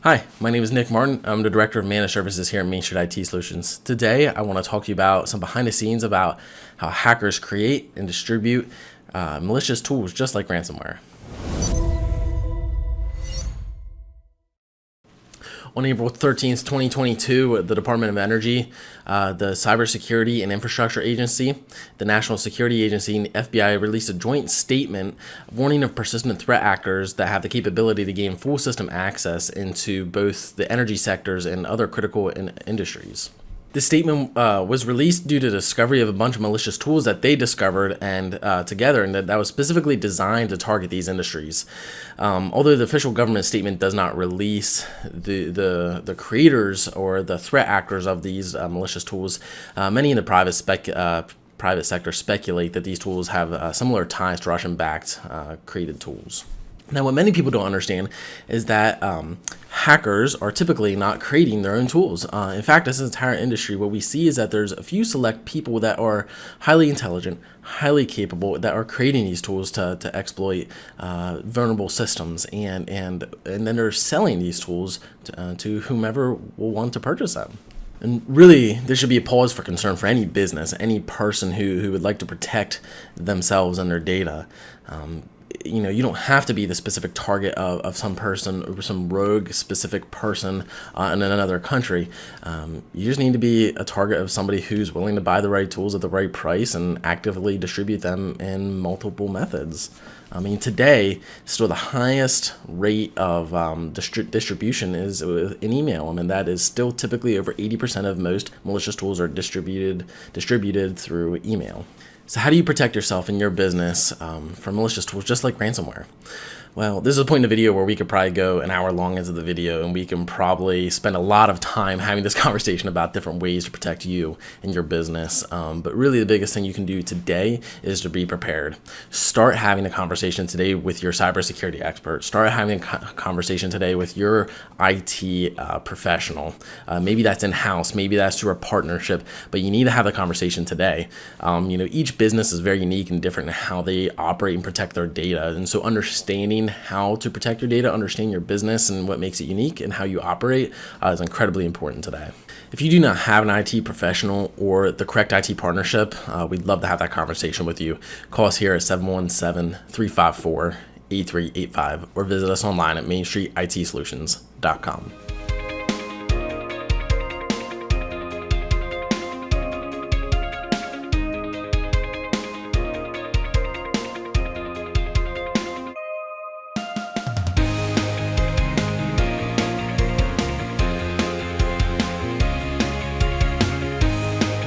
Hi, my name is Nick Martin. I'm the Director of Managed Services here at Mainstreet IT Solutions. Today, I want to talk to you about some behind the scenes about how hackers create and distribute malicious tools just like ransomware. On April 13th, 2022, the Department of Energy, the Cybersecurity and Infrastructure Agency, the National Security Agency, and the FBI released a joint statement warning of persistent threat actors that have the capability to gain full system access into both the energy sectors and other critical industries. This statement was released due to the discovery of a bunch of malicious tools that they discovered and together, and that was specifically designed to target these industries. Although the official government statement does not release the creators or the threat actors of these malicious tools, many in the private sector speculate that these tools have similar ties to Russian-backed created tools. Now, what many people don't understand is that hackers are typically not creating their own tools. In fact, this entire industry, what we see is that there's a few select people that are highly intelligent, highly capable, that are creating these tools to exploit vulnerable systems, and then they're selling these tools to whomever will want to purchase them. And really, there should be a pause for concern for any business, any person who would like to protect themselves and their data. You don't have to be the specific target of some person or some rogue specific person in another country. You just need to be a target of somebody who's willing to buy the right tools at the right price and actively distribute them in multiple methods. I mean, today, still the highest rate of distribution is in email. I mean, that is still typically over 80% of most malicious tools are distributed through email. So how do you protect yourself and your business from malicious tools just like ransomware? Well, this is a point in the video where we could probably go an hour long into the video, and we can probably spend a lot of time having this conversation about different ways to protect you and your business. But really the biggest thing you can do today is to be prepared. Start having a conversation today with your cybersecurity expert. Start having a conversation today with your IT professional. Maybe that's in-house, maybe that's through a partnership, but you need to have the conversation today. Each business is very unique and different in how they operate and protect their data. And so understanding how to protect your data, understand your business and what makes it unique and how you operate is incredibly important today. If you do not have an IT professional or the correct IT partnership, we'd love to have that conversation with you. Call us here at 717-354-8385 or visit us online at mainstreetitsolutions.com.